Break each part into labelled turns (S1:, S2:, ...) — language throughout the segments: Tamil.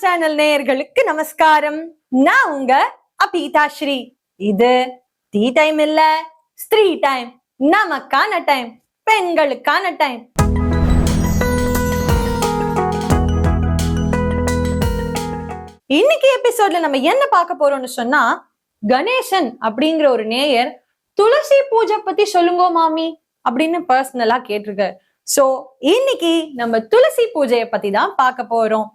S1: சேனல் நேயர்களுக்கு நமஸ்காரம். நான் உங்க அபீதாஸ்ரீ. இது டீ டைம் இல்ல, ஸ்திரீ டைம், நமக்கான டைம், பெண்களுக்கான டைம். இன்னைக்கு எபிசோட்ல நம்ம என்ன பார்க்க போறோம்னு சொன்னா, கணேசன் அப்படிங்கிற ஒரு நேயர் துளசி பூஜை பத்தி சொல்லுங்க மாமி அப்படின்னு பர்சனலா கேட்டிருக்காரு. சோ இன்னைக்கு நம்ம துளசி பூஜையை பத்தி தான் பார்க்க போறோம்.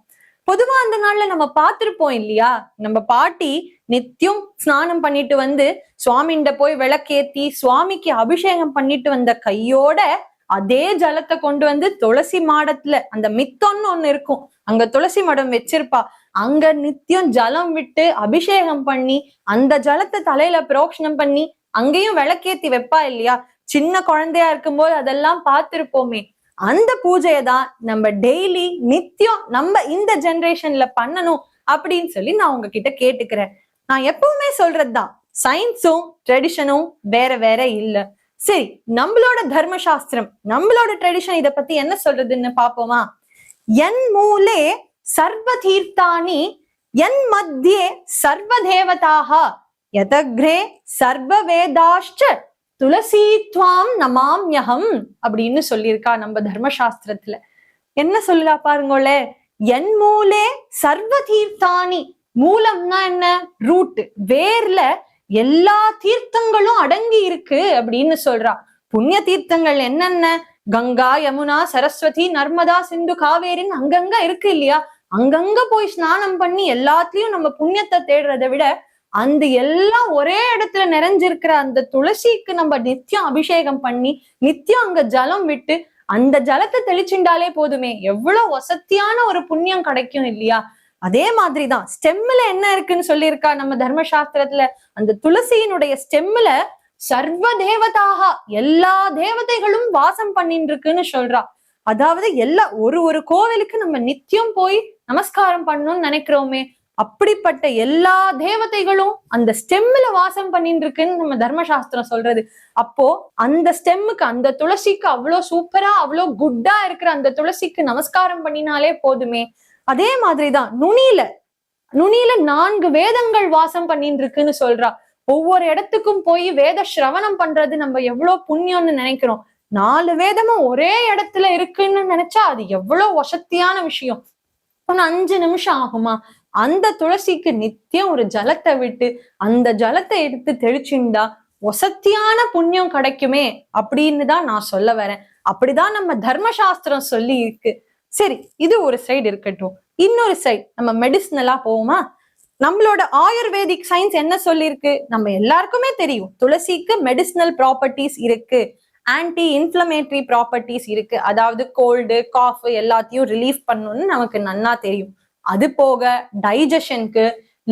S1: பொதுவா அந்த நாள்ல நம்ம பார்த்திருப்போம் இல்லையா, நம்ம பாட்டி நித்தியம் ஸ்நானம் பண்ணிட்டு வந்து சுவாமிண்ட போய் விளக்கேத்தி சுவாமிக்கு அபிஷேகம் பண்ணிட்டு வந்த கையோட அதே ஜலத்தை கொண்டு வந்து துளசி மாடத்துல, அந்த மித்தம்னு ஒண்ணு இருக்கும், அங்க துளசி மடம் வச்சிருப்பா, அங்க நித்தியம் ஜலம் விட்டு அபிஷேகம் பண்ணி அந்த ஜலத்தை தலையில புரோக்ஷனம் பண்ணி அங்கேயும் விளக்கேத்தி வைப்பா இல்லையா. சின்ன குழந்தையா இருக்கும்போது அதெல்லாம் பார்த்திருப்போமே. அந்த பூஜையை தான் நம்ம டெய்லி நித்தியம் நம்ம இந்த ஜெனரேஷன்ல பண்ணணும் அப்படின்னு சொல்லி நான் உங்ககிட்ட கேட்டுக்கிறேன். நான் எப்பவுமே சொல்றதுதான், சயின்ஸும் ட்ரெடிஷனும் வேற வேற இல்ல. சரி, நம்மளோட தர்மசாஸ்திரம், நம்மளோட ட்ரெடிஷன் இத பத்தி என்ன சொல்றதுன்னு பாப்போமா. என் மூலே சர்வ தீர்த்தானி என் மத்தியே சர்வ தேவதாக யதக்ரே சர்வ வேதாஷ்ட துளசித்வாம் நமாம்யகம் அப்படின்னு சொல்லியிருக்கா நம்ம தர்மசாஸ்திரத்துல. என்ன சொல்லுறா பாருங்களே, என் மூலே சர்வ தீர்த்தானி. மூலம்னா என்ன? ரூட், வேர்ல எல்லா தீர்த்தங்களும் அடங்கி இருக்கு அப்படின்னு சொல்றா. புண்ணிய தீர்த்தங்கள் என்னென்ன? கங்கா, யமுனா, சரஸ்வதி, நர்மதா, சிந்து, காவேரின்னு அங்கங்க இருக்கு இல்லையா. அங்கங்க போய் ஸ்நானம் பண்ணி எல்லாத்துலயும் நம்ம புண்ணியத்தை தேடுறதை விட அந்த எல்லாம் ஒரே இடத்துல நிறைஞ்சிருக்கிற அந்த துளசிக்கு நம்ம நித்தியம் அபிஷேகம் பண்ணி நித்தியம் அங்க ஜலம் விட்டு அந்த ஜலத்தை தெளிச்சுண்டாலே போதுமே, எவ்வளவு வசத்தியான ஒரு புண்ணியம் கிடைக்கும் இல்லையா. அதே மாதிரிதான் ஸ்டெம்ல என்ன இருக்குன்னு சொல்லியிருக்கா நம்ம தர்மசாஸ்திரத்துல. அந்த துளசியினுடைய ஸ்டெம்ல சர்வ தேவதாக, எல்லா தேவதைகளும் வாசம் பண்ணிட்டு இருக்குன்னு சொல்றா. அதாவது ஒரு கோவிலுக்கு நம்ம நித்தியம் போய் நமஸ்காரம் பண்ணணும்னு நினைக்கிறோமே, அப்படிப்பட்ட எல்லா தேவதைகளும் அந்த ஸ்டெம்ல வாசம் பண்ணிட்டு இருக்குன்னு நம்ம தர்மசாஸ்திரம் சொல்றது. அப்போ அந்த ஸ்டெம்முக்கு, அந்த துளசிக்கு அவ்வளோ சூப்பரா அவ்வளோ குட்டா இருக்கிற அந்த துளசிக்கு நமஸ்காரம் பண்ணினாலே போதுமே. அதே மாதிரிதான் நுனியில 4 வேதங்கள் வாசம் பண்ணிட்டு இருக்குன்னு சொல்றா. ஒவ்வொரு இடத்துக்கும் போய் வேத சிரவணம் பண்றது நம்ம எவ்வளவு புண்ணியம்னு நினைக்கிறோம். 4 வேதமும் ஒரே இடத்துல இருக்குன்னு நினைச்சா அது எவ்வளவு வசத்தியான விஷயம். 5 நிமிஷம் ஆகுமா? அந்த துளசிக்கு நித்தியம் ஒரு ஜலத்தை விட்டு அந்த ஜலத்தை எடுத்து தெளிச்சுண்டா வசத்தியான புண்ணியம் கிடைக்குமே அப்படின்னு தான் நான் சொல்ல வரேன். அப்படிதான் நம்ம தர்மசாஸ்திரம் சொல்லி இருக்கு. சரி, இது ஒரு சைடு இருக்கட்டும். இன்னொரு சைடு நம்ம மெடிசினலா போவோமா. நம்மளோட ஆயுர்வேதிக் சயின்ஸ் என்ன சொல்லியிருக்கு நம்ம எல்லாருக்குமே தெரியும். துளசிக்கு மெடிசினல் ப்ராப்பர்ட்டிஸ் இருக்கு, ஆன்டி இன்ஃப்ளமேட்டரி ப்ராப்பர்ட்டிஸ் இருக்கு. அதாவது கோல்டு, காஃப் எல்லாத்தையும் ரிலீஃப் பண்ணணும்னு நமக்கு நன்னா தெரியும். அது போக டைஜஷனுக்கு,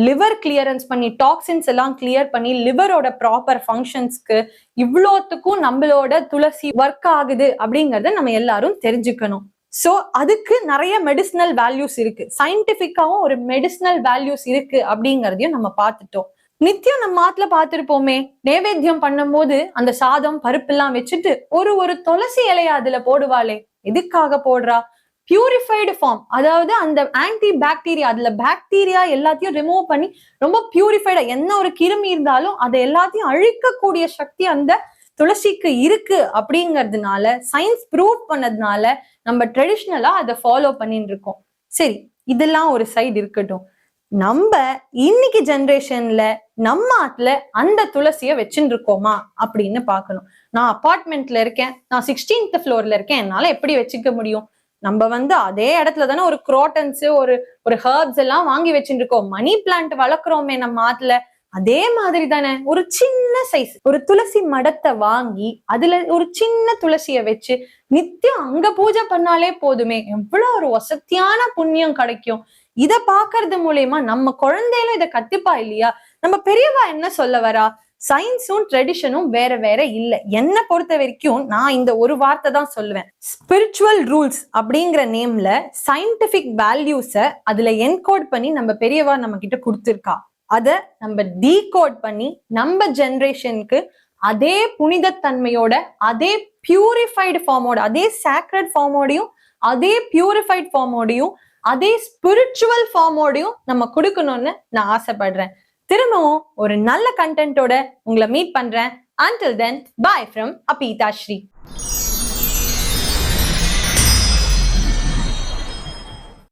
S1: லிவர் கிளியரன்ஸ் பண்ணி டாக்ஸின்ஸ் எல்லாம் கிளியர் பண்ணி லிவரோட ப்ராப்பர் ஃபங்க்ஷன்ஸ்க்கு இவ்வளோத்துக்கும் நம்மளோட துளசி ஒர்க் ஆகுது அப்படிங்கறத நம்ம எல்லாரும் தெரிஞ்சுக்கணும். சோ அதுக்கு நிறைய மெடிசினல் வேல்யூஸ் இருக்கு, சயின்டிபிக்காவும் ஒரு மெடிசினல் வேல்யூஸ் இருக்கு அப்படிங்கறதையும் நம்ம பார்த்துட்டோம். நித்தியம் நம்ம ஆத்துல பார்த்திருப்போமே, நைவேத்தியம் பண்ணும் போது அந்த சாதம் பருப்பு எல்லாம் வச்சுட்டு ஒரு துளசி இலைய அதுல போடுவாளே. எதுக்காக போடுறா? பியூரிஃபைடு ஃபார்ம், அதாவது அந்த ஆன்டி பாக்டீரியா, அதுல பாக்டீரியா எல்லாத்தையும் ரிமூவ் பண்ணி ரொம்ப பியூரிஃபைடா, என்ன ஒரு கிருமி இருந்தாலும் அதை எல்லாத்தையும் அழிக்கக்கூடிய சக்தி அந்த துளசிக்கு இருக்கு அப்படிங்கிறதுனால, சயின்ஸ் ப்ரூவ் பண்ணதுனால நம்ம ட்ரெடிஷ்னலா அதை ஃபாலோ பண்ணிட்டு இருக்கோம். சரி, இதெல்லாம் ஒரு சைடு இருக்கட்டும். நம்ம இன்னைக்கு ஜெனரேஷன்ல நம்ம ஆத்துல அந்த துளசிய வச்சுட்டு இருக்கோமா அப்படின்னு பாக்கணும். நான் அபார்ட்மெண்ட்ல இருக்கேன், நான் 16th ஃப்ளோர்ல இருக்கேன், என்னால எப்படி வச்சுக்க முடியும்? நம்ம அதே இடத்துல தானே ஒரு குரோட்டன்ஸ், ஒரு ஹர்ப்ஸ் எல்லாம் வாங்கி வச்சுட்டு இருக்கோம். மணி பிளான்ட் வளர்க்குறோமே நம்ம ஆத்துல, அதே மாதிரி தானே ஒரு சின்ன சைஸ் ஒரு துளசி மடத்தை வாங்கி அதுல ஒரு சின்ன துளசிய வச்சு நித்தியம் அங்க பூஜை பண்ணாலே போதுமே, எவ்வளவு ஒரு வசத்தியான புண்ணியம் கிடைக்கும். இத பாக்குறது மூலயமா நம்ம குழந்தையிலும் இதை கத்துப்பா இல்லையா. நம்ம பெரியவா என்ன சொல்ல வரா, சயின்ஸும் ட்ரெடிஷனும் வேற வேற இல்ல. என்ன பொறுத்த வரைக்கும் நான் இந்த ஒரு வார்த்தை தான் சொல்லுவேன். ஸ்பிரிச்சுவல் ரூல்ஸ் அப்படிங்கிற நேம்ல சயின்டிபிக் வேல்யூஸ அதுல என்கோட் பண்ணி நம்ம பெரியவா நம்ம கிட்ட கொடுத்துருக்கா. அத நம்ம டீகோட் பண்ணி நம்ம ஜெனரேஷனுக்கு அதே புனிதத்தன்மையோட, அதே பியூரிஃபைடு ஃபார்மோட, அதே சாக்ரட் ஃபார்மோடையும், அதே பியூரிஃபைட் ஃபார்மோடையும், அதே ஸ்பிரிச்சுவல் ஃபார்மோடையும் நம்ம கொடுக்கணும்னு நான் ஆசைப்படுறேன். திரும்பவும் ஒரு நல்ல கண்டென்ட்டோட உங்களை மீட் பண்றேன். Until then, bye from Apita Shri.